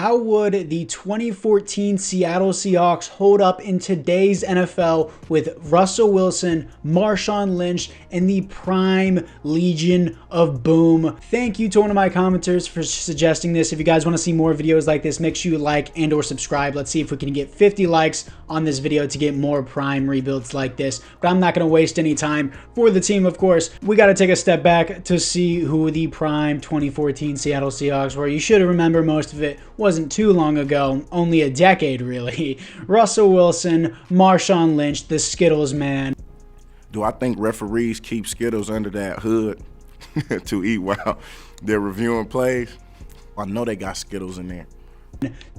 How would the 2014 Seattle Seahawks hold up in today's NFL with Russell Wilson, Marshawn Lynch, and the prime Legion of Boom? Thank you to one of my commenters for suggesting this. If you guys want to see more videos like this, make sure you like and or subscribe. Let's see if we can get 50 likes on this video to get more prime rebuilds like this. But I'm not going to waste any time for the team, of course. We got to take a step back to see who the prime 2014 Seattle Seahawks were. You should remember most of it wasn't too long ago, only a decade really. Russell Wilson, Marshawn Lynch, the Skittles man. Do I think referees keep Skittles under that hood to eat while they're reviewing plays? I know they got Skittles in there.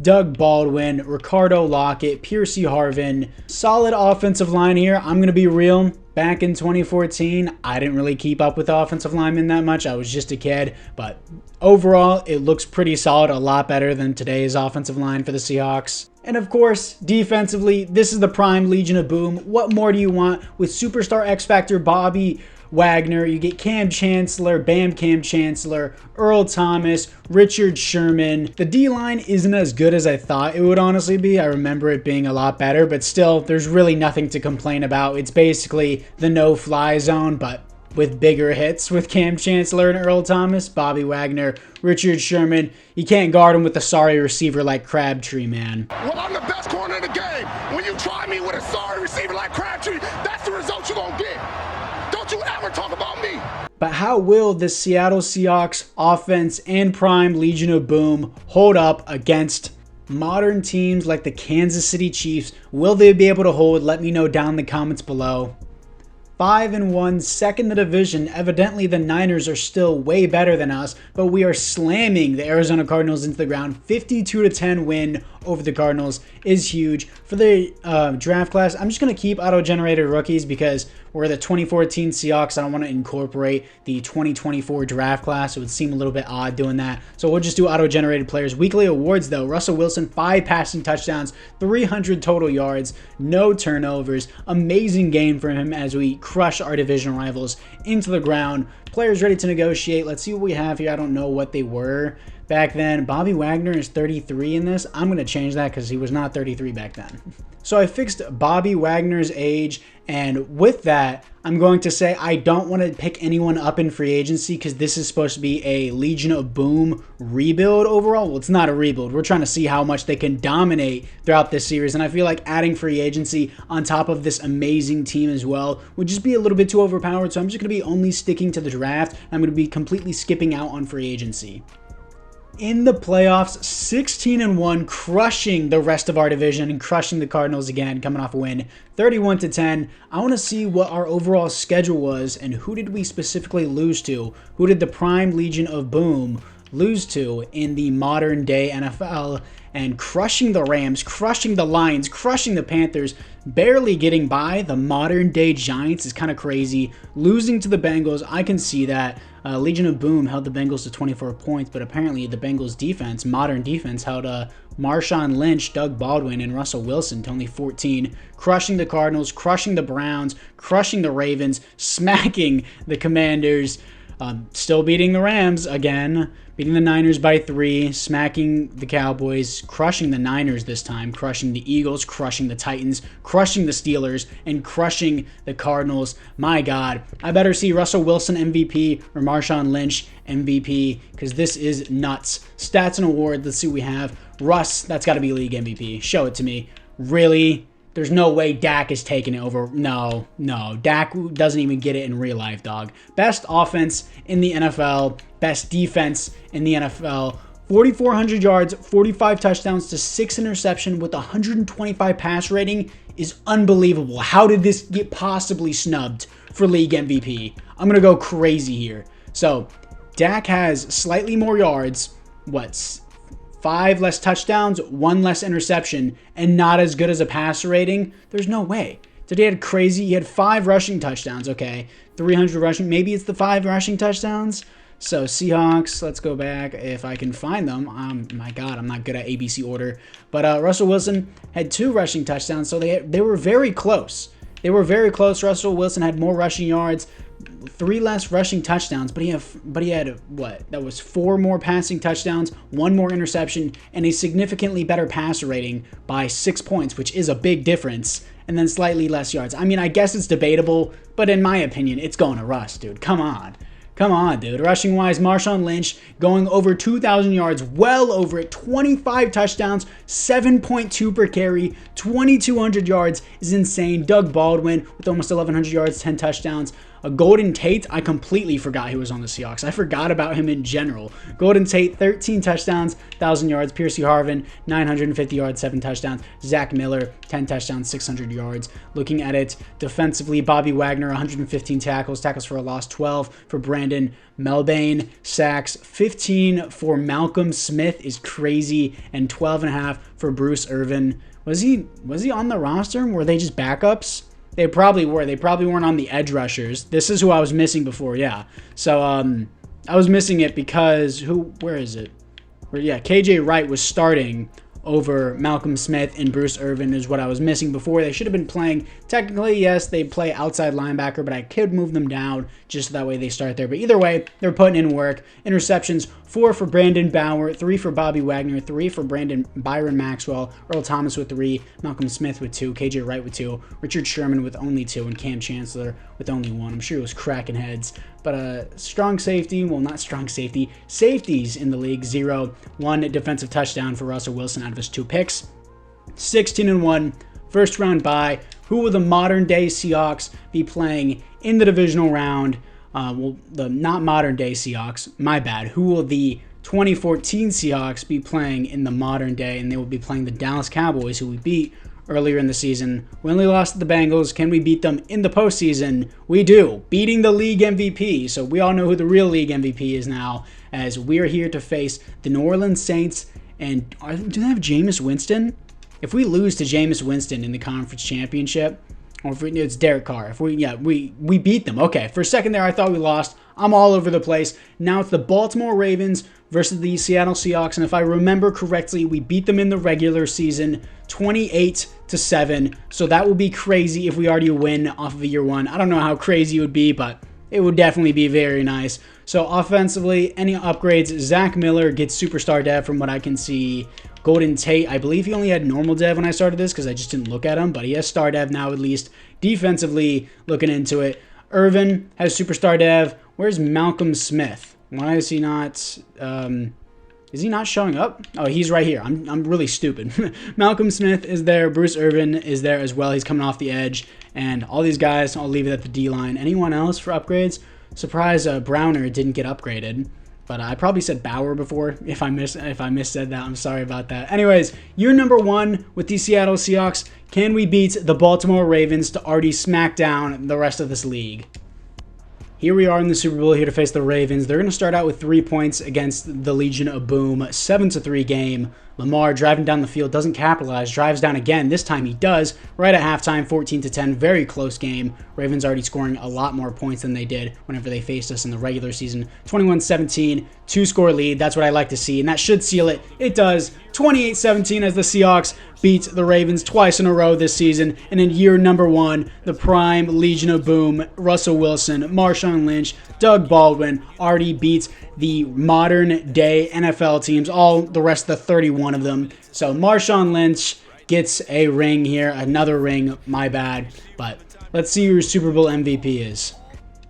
Doug Baldwin, Ricardo Lockett, Piercy Harvin. Solid offensive line here. I'm going to be real. Back in 2014, I didn't really keep up with offensive linemen that much. I was just a kid. But overall, it looks pretty solid. A lot better than today's offensive line for the Seahawks. And of course, defensively, this is the prime Legion of Boom. What more do you want? With superstar X Factor Bobby Wagner, you get Cam Chancellor, Bam Cam Chancellor, Earl Thomas, Richard Sherman. The D-line isn't as good as I thought it would honestly be. I remember it being a lot better, but still, there's really nothing to complain about. It's basically the no-fly zone, but with bigger hits with Cam Chancellor and Earl Thomas, Bobby Wagner, Richard Sherman. You can't guard him with a sorry receiver like Crabtree, man. Well, I'm the best corner in the game. When you try me with a sorry receiver like Crabtree, that's the result you're going to get. Don't you ever talk about me. But how will the Seattle Seahawks offense and prime Legion of Boom hold up against modern teams like the Kansas City Chiefs? Will they be able to hold? Let me know down in the comments below. 5-1, second in the division. Evidently, the Niners are still way better than us, but we are slamming the Arizona Cardinals into the ground. 52-10 win over the Cardinals is huge. For the draft class, I'm just going to keep auto-generated rookies because we're the 2014 Seahawks. I don't want to incorporate the 2024 draft class. It would seem a little bit odd doing that. So we'll just do auto-generated players. Weekly awards, though. Russell Wilson, 5 passing touchdowns, 300 total yards, no turnovers. Amazing game for him as we crush our division rivals into the ground. Players ready to negotiate. Let's see what we have here. I don't know what they were back then. Bobby Wagner is 33 in this. I'm going to change that because he was not 33 back then. So I fixed Bobby Wagner's age, and with that, I'm going to say I don't want to pick anyone up in free agency because this is supposed to be a Legion of Boom rebuild overall. Well, it's not a rebuild. We're trying to see how much they can dominate throughout this series, and I feel like adding free agency on top of this amazing team as well would just be a little bit too overpowered, so I'm just going to be only sticking to the draft. I'm going to be completely skipping out on free agency. In the playoffs, 16-1, crushing the rest of our division and crushing the Cardinals again, coming off a win, 31-10. I want to see what our overall schedule was and who did we specifically lose to? Who did the prime Legion of Boom lose to in the modern day NFL? And crushing the Rams, crushing the Lions, crushing the Panthers, barely getting by the modern day Giants is kind of crazy. Losing to the Bengals, I can see that. Legion of Boom held the Bengals to 24 points, but apparently the Bengals defense, modern defense, held Marshawn Lynch, Doug Baldwin, and Russell Wilson to only 14. Crushing the Cardinals, crushing the Browns, crushing the Ravens, smacking the Commanders, still beating the Rams again, beating the Niners by 3, smacking the Cowboys, crushing the Niners this time, crushing the Eagles, crushing the Titans, crushing the Steelers, and crushing the Cardinals. My God, I better see Russell Wilson MVP or Marshawn Lynch MVP because this is nuts. Stats and awards, let's see what we have. Russ, that's got to be league MVP. Show it to me. Really? There's no way Dak is taking it over. No. Dak doesn't even get it in real life, dog. Best offense in the NFL. Best defense in the NFL. 4,400 yards, 45 touchdowns to 6 interception with 125 pass rating is unbelievable. How did this get possibly snubbed for league MVP? I'm going to go crazy here. So, Dak has slightly more yards. 5 less touchdowns, 1 less interception, and not as good as a passer rating? There's no way. Today had crazy. He had 5 rushing touchdowns. Okay, 300 rushing. Maybe it's the 5 rushing touchdowns. So Seahawks, let's go back if I can find them. My God, I'm not good at ABC order. But Russell Wilson had 2 rushing touchdowns, so they were very close. They were very close. Russell Wilson had more rushing yards, 3 less rushing touchdowns, but he had what? That was 4 more passing touchdowns, 1 more interception, and a significantly better passer rating by 6 points, which is a big difference, and then slightly less yards. I mean, I guess it's debatable, but in my opinion, it's going to Russ, dude. Come on. Come on, dude. Rushing-wise, Marshawn Lynch going over 2,000 yards, well over it, 25 touchdowns, 7.2 per carry, 2,200 yards is insane. Doug Baldwin with almost 1,100 yards, 10 touchdowns. Golden Tate, I completely forgot he was on the Seahawks. I forgot about him in general. Golden Tate, 13 touchdowns, 1,000 yards. Piercy Harvin, 950 yards, 7 touchdowns. Zach Miller, 10 touchdowns, 600 yards. Looking at it defensively, Bobby Wagner, 115 tackles. Tackles for a loss, 12 for Brandon Melbain. Sacks, 15 for Malcolm Smith is crazy, and 12.5 for Bruce Irvin. Was he on the roster? Were they just backups? They probably were. They probably weren't on the edge rushers. This is who I was missing before, yeah. So I was missing it because where is it? KJ Wright was starting over Malcolm Smith and Bruce Irvin is what I was missing before. They should have been playing, technically, yes, they play outside linebacker, but I could move them down just so that way they start there. But either way, they're putting in work. Interceptions, 4 for Brandon Bauer, 3 for Bobby Wagner, 3 for Byron Maxwell, Earl Thomas with 3, Malcolm Smith with 2, KJ Wright with 2, Richard Sherman with only 2, and Cam Chancellor with only 1. I'm sure he was cracking heads. But strong safety, well, not strong safety, safeties in the league, 0. 1 defensive touchdown for Russell Wilson out of his 2 picks. 16-1, first round bye. Who will the modern day Seahawks be playing in the divisional round? The not modern day Seahawks, my bad. Who will the 2014 Seahawks be playing in the modern day? And they will be playing the Dallas Cowboys, who we beat earlier in the season. We only lost to the Bengals. Can we beat them in the postseason? We do, beating the league MVP. So we all know who the real league MVP is now, as we are here to face the New Orleans Saints. And do they have Jameis Winston? If we lose to Jameis Winston in the conference championship, or if it's Derek Carr, if we beat them. Okay, for a second there I thought we lost. I'm all over the place. Now it's the Baltimore Ravens versus the Seattle Seahawks, and if I remember correctly, we beat them in the regular season 28-7. So that would be crazy if we already win off of year 1. I don't know how crazy it would be, but it would definitely be very nice. So offensively, any upgrades? Zach Miller gets superstar dev from what I can see. Golden Tate, I believe he only had normal dev when I started this because I just didn't look at him, but he has star dev now at least. Defensively, looking into it. Irvin has superstar dev. Where's Malcolm Smith? Why is he not... is he not showing up? Oh, he's right here. I'm really stupid. Malcolm Smith is there. Bruce Irvin is there as well. He's coming off the edge. And all these guys, I'll leave it at the D-line. Anyone else for upgrades? Surprise, Browner didn't get upgraded. But I probably said Bauer before. If I missaid that, I'm sorry about that. Anyways, year number 1 with the Seattle Seahawks. Can we beat the Baltimore Ravens to already smack down the rest of this league? Here we are in the Super Bowl, here to face the Ravens. They're going to start out with 3 points against the Legion of Boom. 7-3 game. Lamar driving down the field, doesn't capitalize, drives down again. This time he does, right at halftime, 14-10, very close game. Ravens already scoring a lot more points than they did whenever they faced us in the regular season. 21-17, 2-score lead, that's what I like to see, and that should seal it. It does. 28-17 as the Seahawks beat the Ravens twice in a row this season. And in year number 1, the prime Legion of Boom, Russell Wilson, Marshawn Lynch, Doug Baldwin already beats the modern day NFL teams, all the rest of the 31 of them. So Marshawn Lynch gets a ring here, another ring, my bad. But let's see who your Super Bowl MVP is.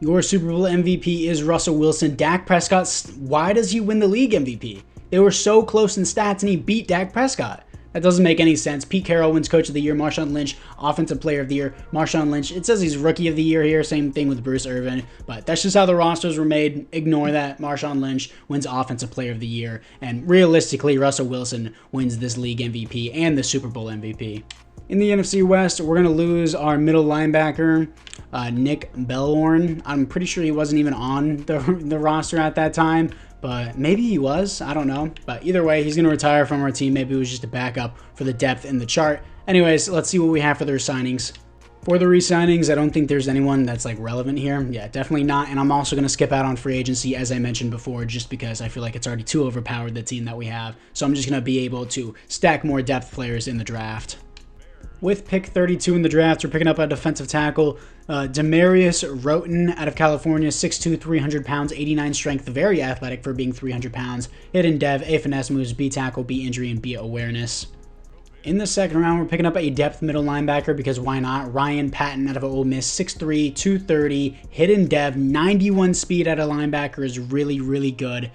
Your Super Bowl MVP is Russell Wilson. Dak Prescott, why does he win the league MVP? They were so close in stats and he beat Dak Prescott. That doesn't make any sense. Pete Carroll wins Coach of the Year. Marshawn Lynch, Offensive Player of the Year. Marshawn Lynch, it says he's Rookie of the Year here. Same thing with Bruce Irvin. But that's just how the rosters were made. Ignore that. Marshawn Lynch wins Offensive Player of the Year. And realistically, Russell Wilson wins this league MVP and the Super Bowl MVP. In the NFC West, we're going to lose our middle linebacker, Nick Bellhorn. I'm pretty sure he wasn't even on the roster at that time. But maybe he was. I don't know. But either way, he's going to retire from our team. Maybe it was just a backup for the depth in the chart. Anyways, let's see what we have for their signings. For the re-signings, I don't think there's anyone that's like relevant here. Yeah, definitely not. And I'm also going to skip out on free agency, as I mentioned before, just because I feel like it's already too overpowered, the team that we have. So I'm just going to be able to stack more depth players in the draft. With pick 32 in the draft, we're picking up a defensive tackle, Demarius Roten out of California, 6'2", 300 pounds, 89 strength, very athletic for being 300 pounds. Hidden dev, A finesse moves, B tackle, B injury, and B awareness. In the second round, we're picking up a depth middle linebacker because why not? Ryan Patton out of Ole Miss, 6'3", 230, hidden dev, 91 speed out of linebacker is really, really good.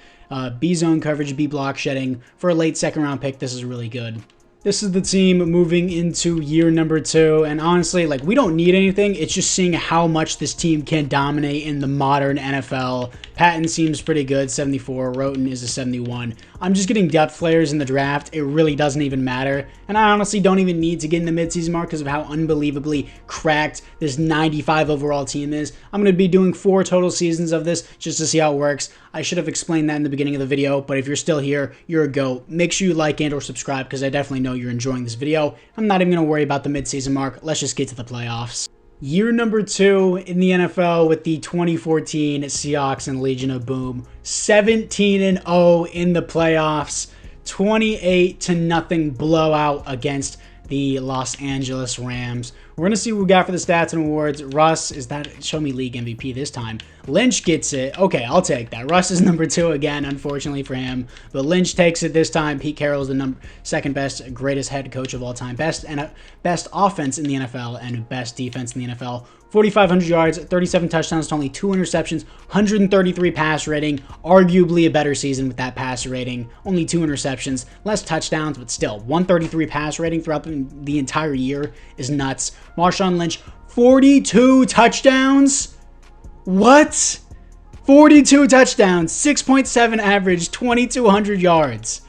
B zone coverage, B block shedding. For a late second round pick, this is really good. This is the team moving into year number 2, and honestly, like, we don't need anything. It's just seeing how much this team can dominate in the modern NFL. Patton seems pretty good, 74. Roten is a 71. I'm just getting depth players in the draft. It really doesn't even matter, and I honestly don't even need to get in the midseason mark because of how unbelievably cracked this 95 overall team is. I'm going to be doing 4 total seasons of this just to see how it works. I should have explained that in the beginning of the video, but if you're still here, you're a GOAT. Make sure you like and or subscribe because I definitely know you're enjoying this video. I'm not even going to worry about the midseason mark. Let's just get to the playoffs. Year number 2 in the NFL with the 2014 Seahawks and Legion of Boom. 17-0 in the playoffs. 28-0 blowout against the Los Angeles Rams. We're going to see what we got for the stats and awards. Russ, is that, show me league MVP this time. Lynch gets it. Okay, I'll take that. Russ is number 2 again, unfortunately for him. But Lynch takes it this time. Pete Carroll is the second best, greatest head coach of all time. Best offense in the NFL and best defense in the NFL. 4,500 yards, 37 touchdowns to only 2 interceptions, 133 pass rating. Arguably a better season with that pass rating. Only 2 interceptions, less touchdowns, but still 133 pass rating throughout the entire year is nuts. Marshawn Lynch, 42 touchdowns. What? 42 touchdowns, 6.7 average, 2,200 yards.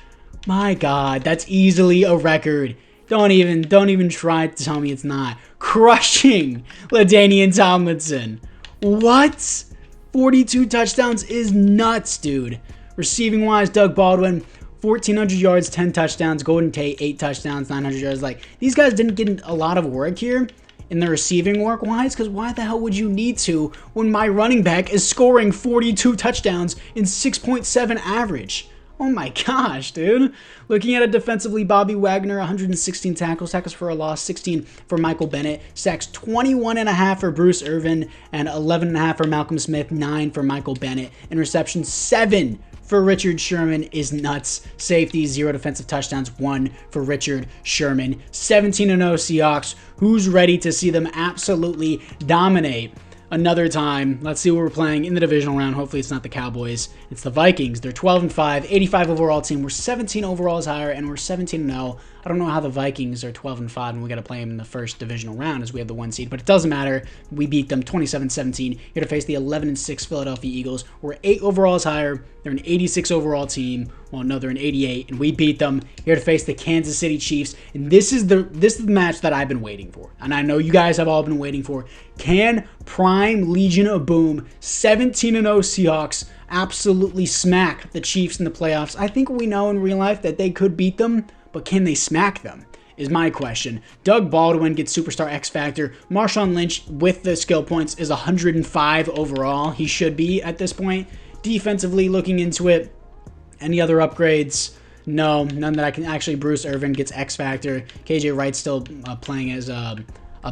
My God, that's easily a record. Don't even try to tell me it's not. Crushing LaDainian Tomlinson. What? 42 touchdowns is nuts, dude. Receiving wise, Doug Baldwin, 1,400 yards, 10 touchdowns. Golden Tate, 8 touchdowns, 900 yards. Like, these guys didn't get a lot of work here in the receiving work. Why? It's because why the hell would you need to when my running back is scoring 42 touchdowns in 6.7 average? Oh my gosh, dude. Looking at it defensively, Bobby Wagner, 116 tackles for a loss, 16 for Michael Bennett, sacks 21.5 for Bruce Irvin, and 11.5 for Malcolm Smith, 9 for Michael Bennett, and reception 7 for Richard Sherman is nuts. Safety, 0 defensive touchdowns, 1 for Richard Sherman. 17-0 Seahawks. Who's ready to see them absolutely dominate another time? Let's see what we're playing in the divisional round. Hopefully it's not the Cowboys. It's the Vikings. They're 12-5, 85 overall team. We're 17 overalls higher, and we're 17-0. I don't know how the Vikings are 12-5, and we got to play them in the first divisional round as we have the 1 seed, but it doesn't matter. We beat them 27-17. Here to face the 11-6 Philadelphia Eagles. We're 8 overalls higher. They're an 86 overall team. Well, no, they're an 88, and we beat them. Here to face the Kansas City Chiefs, and this is the match that I've been waiting for, and I know you guys have all been waiting for. Can Prime Legion of Boom 17-0 Seahawks absolutely smack the Chiefs in the playoffs? I think we know in real life that they could beat them, but can they smack them is my question. Doug Baldwin gets superstar X Factor. Marshawn Lynch with the skill points is 105 overall. He should be at this point. Defensively, looking into it, any other upgrades? No, none that I can. Actually, Bruce Irvin gets X Factor. KJ Wright's still playing as a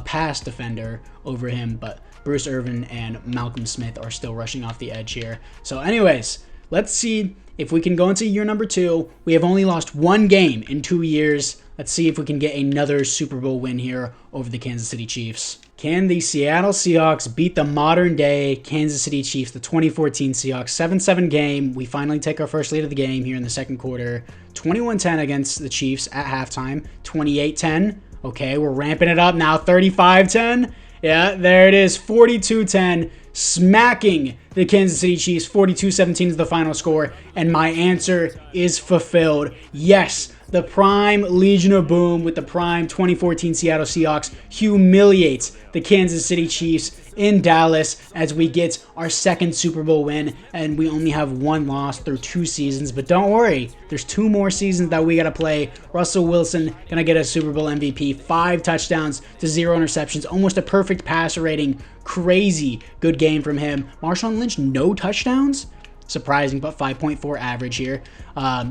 pass defender over him, but Bruce Irvin and Malcolm Smith are still rushing off the edge here. So anyways, let's see if we can go into year number 2. We have only lost 1 game in 2 years. Let's see if we can get another Super Bowl win here over the Kansas City Chiefs. Can the Seattle Seahawks beat the modern-day Kansas City Chiefs, the 2014 Seahawks? 7-7 game. We finally take our first lead of the game here in the second quarter. 21-10 against the Chiefs at halftime. 28-10. Okay, we're ramping it up now. 35-10. Yeah, there it is. 42-10. Smacking the Kansas City Chiefs. 42-17 is the final score. And my answer is fulfilled. Yes, the Prime Legion of Boom with the Prime 2014 Seattle Seahawks humiliates the Kansas City Chiefs in Dallas as we get our second Super Bowl win, and we only have 1 loss through 2 seasons. But don't worry, there's 2 more seasons that we got to play. Russell Wilson gonna get a Super Bowl MVP, 5 touchdowns to 0 interceptions, almost a perfect passer rating. Crazy good game from him. Marshawn Lynch, no touchdowns? surprising, but 5.4 average here.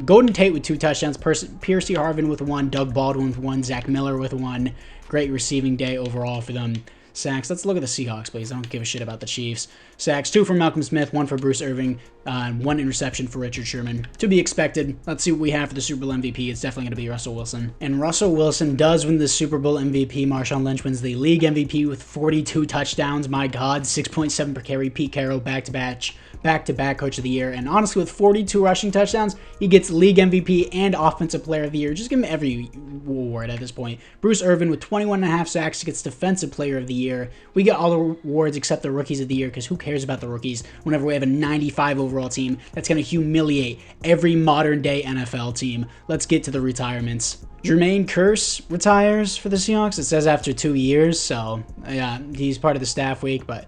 Golden Tate with 2 touchdowns, Piercy Harvin with 1, Doug Baldwin with 1, Zach Miller with 1. Great receiving day overall for them. Sacks. Let's look at the Seahawks, please. I don't give a shit about the Chiefs. Sacks, 2 for Malcolm Smith, 1 for Bruce Irving, 1 interception for Richard Sherman. To be expected. Let's see what we have for the Super Bowl MVP. It's definitely going to be Russell Wilson. And Russell Wilson does win the Super Bowl MVP. Marshawn Lynch wins the league MVP with 42 touchdowns. My God, 6.7 per carry. Pete Carroll back-to-back Coach of the Year. And honestly, with 42 rushing touchdowns, he gets league MVP and Offensive Player of the Year. Just give him every award at this point. Bruce Irvin with 21.5 sacks gets Defensive Player of the Year. We get all the awards except the Rookies of the Year, because who cares about the rookies whenever we have a 95 overall team that's going to humiliate every modern-day NFL team. Let's get to the retirements. Jermaine Kearse retires for the Seahawks. It says after 2 years, so yeah, he's part of the staff week, but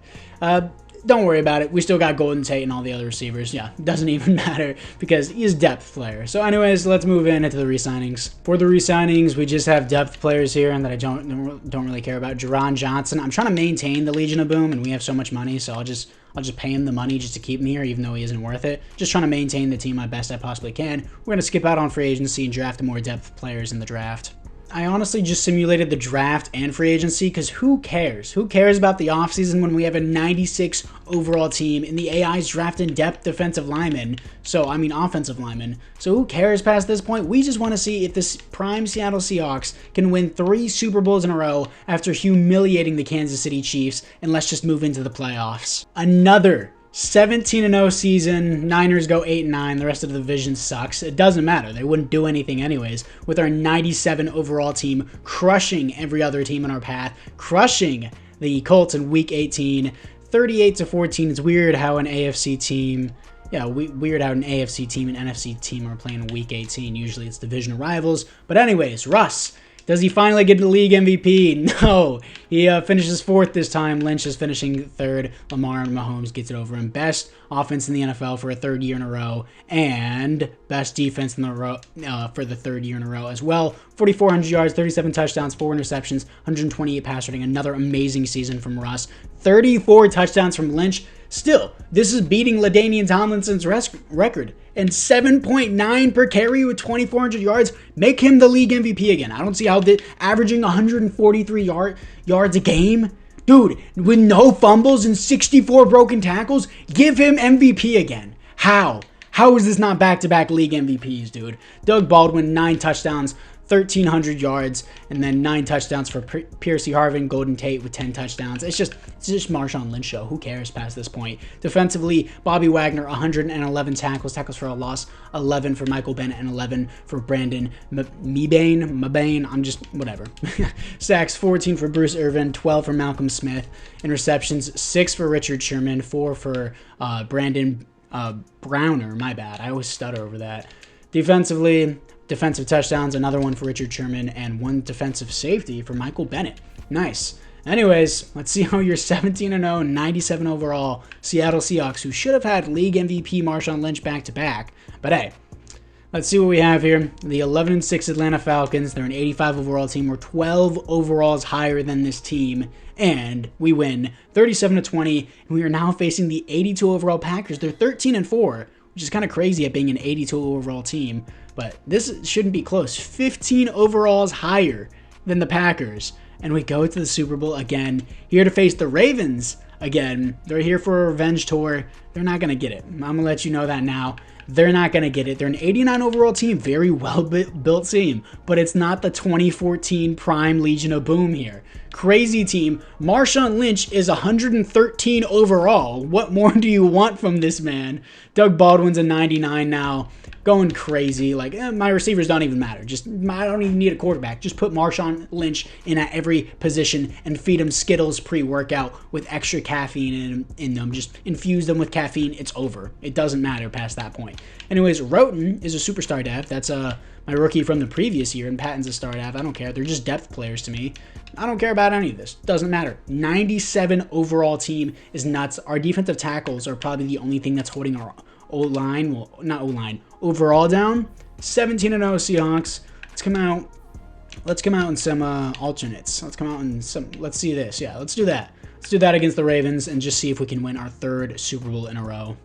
don't worry about it. We still got Golden Tate and all the other receivers. Yeah, doesn't even matter because he's a depth player. So anyways, let's move into the re-signings. For the re-signings, we just have depth players here and that I don't really care about. Jerron Johnson. I'm trying to maintain the Legion of Boom, and we have so much money, so I'll just pay him the money just to keep him here, even though he isn't worth it. Just trying to maintain the team my best I possibly can. We're going to skip out on free agency and draft more depth players in the draft. I honestly just simulated the draft and free agency because who cares? Who cares about the offseason when we have a 96 overall team and the AI's drafting depth defensive linemen? Offensive linemen. So who cares past this point? We just want to see if this prime Seattle Seahawks can win 3 Super Bowls in a row after humiliating the Kansas City Chiefs, and let's just move into the playoffs. Another 17-0 season. Niners go 8-9. The rest of the division sucks. It doesn't matter. They wouldn't do anything anyways. With our 97 overall team crushing every other team in our path, crushing the Colts in Week 18, 38-14. It's weird how an AFC team. Yeah, weird how an AFC team and NFC team are playing in Week 18. Usually it's division rivals. But anyways, Russ. Does he finally get the league MVP? No. He finishes 4th this time. Lynch is finishing 3rd. Lamar and Mahomes gets it over him. Best offense in the NFL for a 3rd year in a row. And best defense in the row for the 3rd year in a row as well. 4,400 yards, 37 touchdowns, 4 interceptions, 128 pass rating. Another amazing season from Russ. 34 touchdowns from Lynch. Still, this is beating LaDainian Tomlinson's record. And 7.9 per carry with 2,400 yards. Make him the league MVP again. I don't see how averaging 143 yards a game. Dude, with no fumbles and 64 broken tackles, give him MVP again. How? How is this not back-to-back league MVPs, dude? Doug Baldwin, 9 touchdowns, 1,300 yards, and then 9 touchdowns for Piercy Harvin, Golden Tate with 10 touchdowns. It's just Marshawn Lynch show. Who cares past this point? Defensively, Bobby Wagner, 111 tackles for a loss, 11 for Michael Bennett, and 11 for Brandon Mabane. I'm just, whatever. Sacks, 14 for Bruce Irvin, 12 for Malcolm Smith. Interceptions, 6 for Richard Sherman, 4 for Brandon Browner. My bad. I always stutter over that. Defensively, defensive touchdowns, another one for Richard Sherman, and 1 defensive safety for Michael Bennett. Nice. Anyways, let's see how your 17-0, 97 overall Seattle Seahawks, who should have had league MVP Marshawn Lynch back-to-back. But hey, let's see what we have here. The 11-6 Atlanta Falcons, they're an 85 overall team. We're 12 overalls higher than this team, and we win 37-20, and we are now facing the 82 overall Packers. They're 13-4, which is kind of crazy at being an 82 overall team. But this shouldn't be close. 15 overalls higher than the Packers. And we go to the Super Bowl again. Here to face the Ravens again. They're here for a revenge tour. They're not going to get it. I'm going to let you know that now. They're not going to get it. They're an 89 overall team. Very well built team. But it's not the 2014 prime Legion of Boom here. Crazy team. Marshawn Lynch is 113 overall. What more do you want from this man? Doug Baldwin's a 99 now. Going crazy. Like, my receivers don't even matter. I don't even need a quarterback. Just put Marshawn Lynch in at every position and feed him Skittles pre-workout with extra caffeine in them. Just infuse them with caffeine. It's over. It doesn't matter past that point. Anyways, Roten is a superstar dev. That's my rookie from the previous year, and Patton's a star dev. I don't care. They're just depth players to me. I don't care about any of this. Doesn't matter. 97 overall team is nuts. Our defensive tackles are probably the only thing that's holding our O-line, well, not O-line, overall down. 17-0 Seahawks. Let's come out in some alternates. Let's see this. Yeah, let's do that. Let's do that against the Ravens and just see if we can win our 3rd Super Bowl in a row.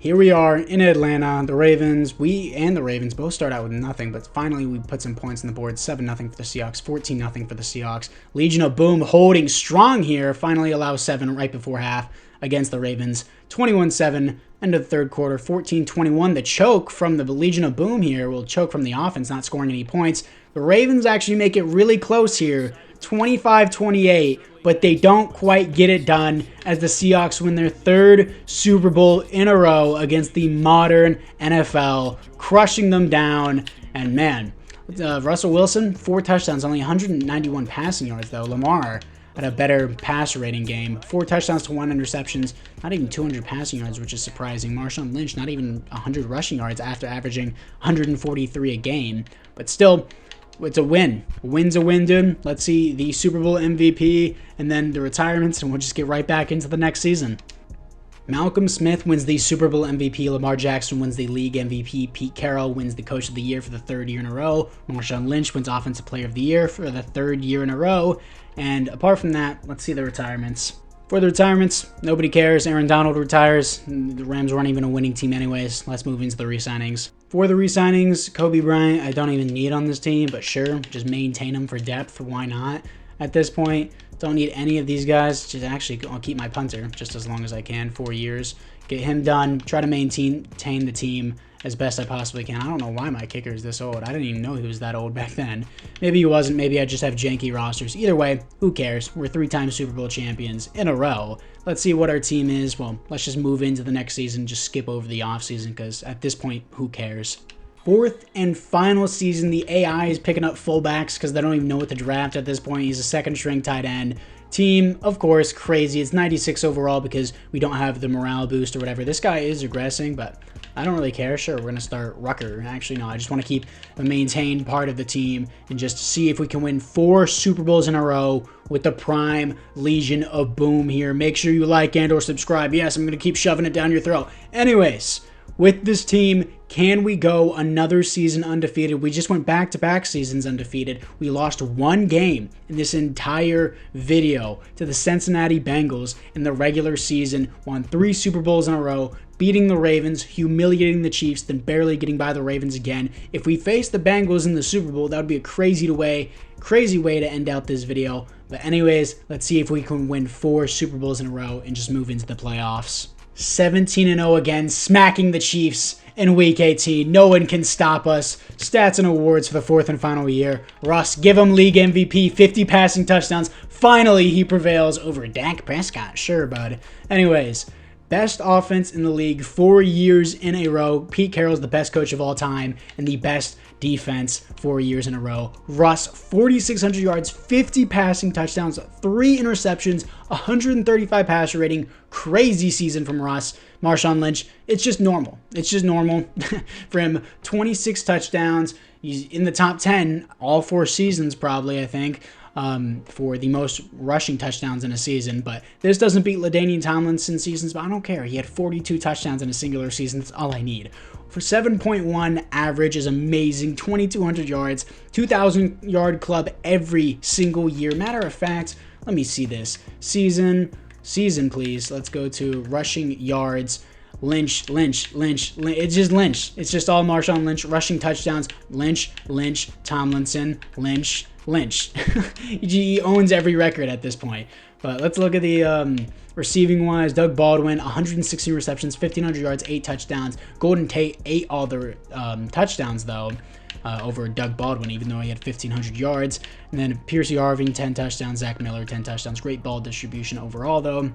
here we are in Atlanta. The Ravens, the Ravens both start out with nothing, but finally we put some points on the board. 7-0 for the Seahawks, 14-0 for the Seahawks. Legion of Boom holding strong here. Finally allows 7 right before half against the Ravens. 21-7, end of the third quarter, 14-21. The choke from the Legion of Boom here will choke from the offense, not scoring any points. The Ravens actually make it really close here, 25-28, but they don't quite get it done as the Seahawks win their 3rd Super Bowl in a row against the modern NFL, crushing them down. And man, Russell Wilson, 4 touchdowns, only 191 passing yards though. Lamar had a better passer rating game, 4 touchdowns to 1 interceptions, not even 200 passing yards, which is surprising. Marshawn Lynch, not even 100 rushing yards after averaging 143 a game, but still, it's a win. A win's a win, dude. Let's see the Super Bowl MVP and then the retirements, and we'll just get right back into the next season. Malcolm Smith wins the Super Bowl MVP. Lamar Jackson wins the league MVP. Pete Carroll wins the Coach of the Year for the 3rd year in a row. Marshawn Lynch wins Offensive Player of the Year for the 3rd year in a row. And apart from that, let's see the retirements. For the retirements, nobody cares. Aaron Donald retires. The Rams weren't even a winning team anyways. Let's move into the re-signings. For the re-signings, Kobe Bryant, I don't even need on this team, but sure, just maintain him for depth. Why not? At this point, don't need any of these guys. Just actually, I'll keep my punter just as long as I can, 4 years. Get him done. Try to maintain the team as best I possibly can. I don't know why my kicker is this old. I didn't even know he was that old back then. Maybe he wasn't. Maybe I just have janky rosters. Either way, who cares? We're 3-time Super Bowl champions in a row. Let's see what our team is. Well, let's just move into the next season. Just skip over the offseason because at this point, who cares? 4th and final season, the AI is picking up fullbacks because they don't even know what to draft at this point. He's a 2nd-string tight end. Team, of course, crazy. It's 96 overall because we don't have the morale boost or whatever. This guy is regressing, but I don't really care. Sure, we're going to start Rucker. Actually, no, I just want to keep the maintained part of the team and just see if we can win 4 Super Bowls in a row with the prime Legion of Boom here. Make sure you like and or subscribe. Yes, I'm going to keep shoving it down your throat. Anyways, with this team, can we go another season undefeated? We just went back-to-back seasons undefeated. We lost 1 game in this entire video to the Cincinnati Bengals in the regular season, won 3 Super Bowls in a row, beating the Ravens, humiliating the Chiefs, then barely getting by the Ravens again. If we face the Bengals in the Super Bowl, that would be a crazy way to end out this video. But anyways, let's see if we can win 4 Super Bowls in a row and just move into the playoffs. 17-0 again, smacking the Chiefs in Week 18. No one can stop us. Stats and awards for the 4th and final year. Russ, give him league MVP, 50 passing touchdowns. Finally, he prevails over Dak Prescott. Sure, bud. Anyways, best offense in the league 4 years in a row. Pete Carroll's the best coach of all time and the best defense 4 years in a row. Russ, 4,600 yards, 50 passing touchdowns, 3 interceptions, 135 passer rating. Crazy season from Russ. Marshawn Lynch, it's just normal. It's just normal for him. 26 touchdowns. He's in the top 10 all 4 seasons probably, I think, for the most rushing touchdowns in a season. But this doesn't beat LaDainian Tomlinson seasons, but I don't care. He had 42 touchdowns in a singular season. That's all I need. For 7.1 average is amazing. 2,200 yards, 2,000 yard club every single year. Matter of fact, let me see this. Season, please. Let's go to rushing yards. Lynch. It's just Lynch. It's just all Marshawn Lynch. Rushing touchdowns. Lynch, Tomlinson, Lynch. He owns every record at this point. But let's look at the receiving wise. Doug Baldwin, 160 receptions, 1,500 yards, 8 touchdowns. Golden Tate ate all the touchdowns though over Doug Baldwin, even though he had 1,500 yards. And then Piercy Arvin, 10 touchdowns. Zach Miller, 10 touchdowns. Great ball distribution overall though.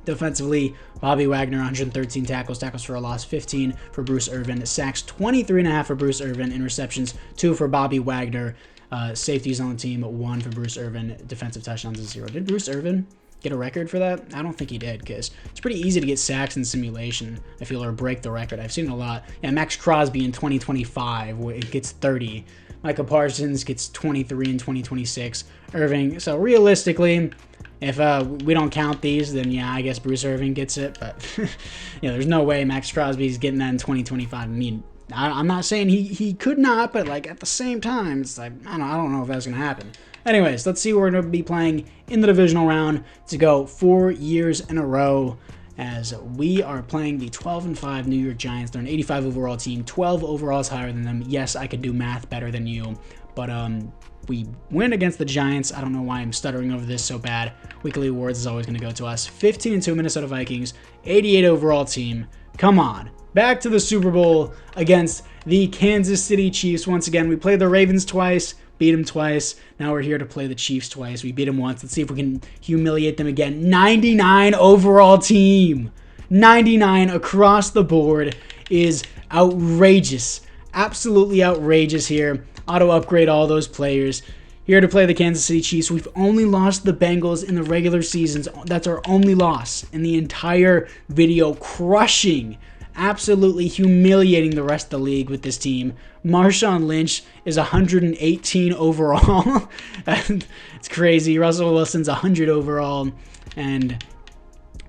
Defensively, Bobby Wagner, 113 tackles for a loss, 15 for Bruce Irvin. Sacks, 23.5 for Bruce Irvin. Interceptions, 2 for Bobby Wagner. Safeties on the team, 1 for Bruce Irvin. Defensive touchdowns is 0. Did Bruce Irvin get a record for that? I don't think he did, because it's pretty easy to get sacks in simulation, I feel, or break the record. I've seen it a lot. Yeah, Max Crosby in 2025 gets 30. Micah Parsons gets 23 in 2026. Irving. So realistically, if we don't count these, then yeah, I guess Bruce Irvin gets it. But yeah, there's no way Max Crosby's getting that in 2025. I mean, I'm not saying he could not, but like at the same time, it's like I don't know if that's gonna happen. Anyways, let's see who we're gonna be playing in the divisional round to go 4 years in a row. as we are playing the 12-5 New York Giants. They're an 85 overall team, 12 overalls higher than them. Yes, I could do math better than you, but we win against the Giants. I don't know why I'm stuttering over this so bad. Weekly awards is always going to go to us. 15-2 Minnesota Vikings, 88 overall team. Come on. Back to the Super Bowl against the Kansas City Chiefs. Once again, we played the Ravens twice, beat them twice. Now we're here to play the Chiefs twice. We beat them once. Let's see if we can humiliate them again. 99 overall team. 99 across the board is outrageous. Absolutely outrageous here. Auto upgrade all those players. Here to play the Kansas City Chiefs. We've only lost the Bengals in the regular seasons. That's our only loss in the entire video. Crushing, absolutely humiliating the rest of the league with this team. Marshawn Lynch is 118 overall. It's crazy. Russell Wilson's 100 overall. And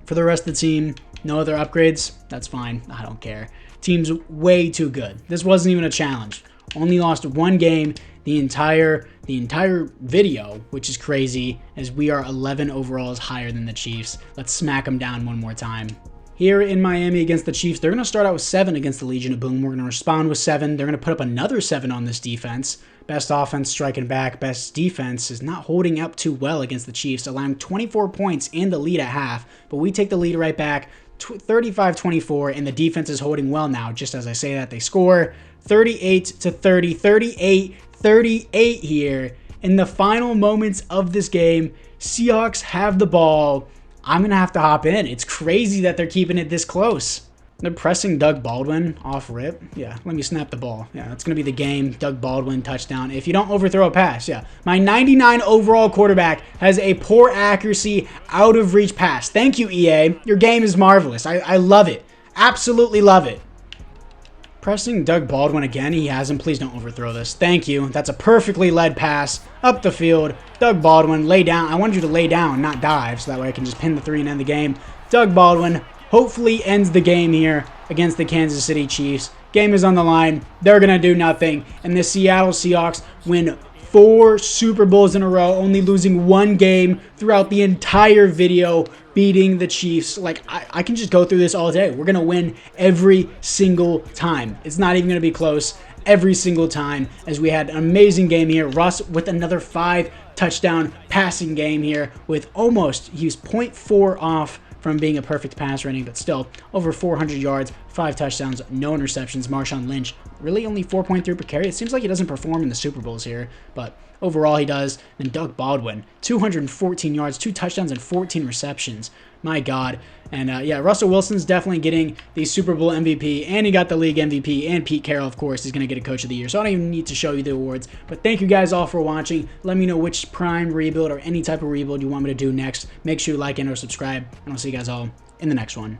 for the rest of the team, no other upgrades. That's fine. I don't care. Team's way too good. This wasn't even a challenge. Only lost one game the entire video, which is crazy, as we are 11 overalls higher than the Chiefs. Let's smack them down one more time. Here in Miami against the Chiefs, they're going to start out with 7 against the Legion of Boom. We're going to respond with 7. They're going to put up another 7 on this defense. Best offense striking back. Best defense is not holding up too well against the Chiefs, allowing 24 points and the lead at half. But we take the lead right back, 35-24, and the defense is holding well now. Just as I say that, they score 38-30, 38 here. In the final moments of this game, Seahawks have the ball. I'm going to have to hop in. It's crazy that they're keeping it this close. They're pressing Doug Baldwin off rip. Yeah, let me snap the ball. Yeah, that's going to be the game. Doug Baldwin touchdown. If you don't overthrow a pass, yeah. My 99 overall quarterback has a poor accuracy, out of reach pass. Thank you, EA. Your game is marvelous. I love it. Absolutely love it. Pressing Doug Baldwin again. He has him. Please don't overthrow this. Thank you. That's a perfectly led pass up the field. Doug Baldwin, lay down. I wanted you to lay down, not dive, so that way I can just pin the 3 and end the game. Doug Baldwin hopefully ends the game here against the Kansas City Chiefs. Game is on the line. They're going to do nothing. And the Seattle Seahawks win 4 Super Bowls in a row, only losing 1 game throughout the entire video, beating the Chiefs. Like, I can just go through this all day. We're going to win every single time. It's not even going to be close every single time, as we had an amazing game here. Russ with another 5 touchdown passing game here with almost, he was 0.4 off from being a perfect pass rating, but still over 400 yards, 5 touchdowns, no interceptions. Marshawn Lynch, really only 4.3 per carry. It seems like he doesn't perform in the Super Bowls here, but overall he does. And Doug Baldwin, 214 yards, 2 touchdowns, and 14 receptions. My God. And yeah, Russell Wilson's definitely getting the Super Bowl MVP, and he got the league MVP, and Pete Carroll, of course, is going to get a Coach of the Year. So I don't even need to show you the awards. But thank you guys all for watching. Let me know which prime rebuild or any type of rebuild you want me to do next. Make sure you like and or subscribe, and I'll see you guys all in the next one.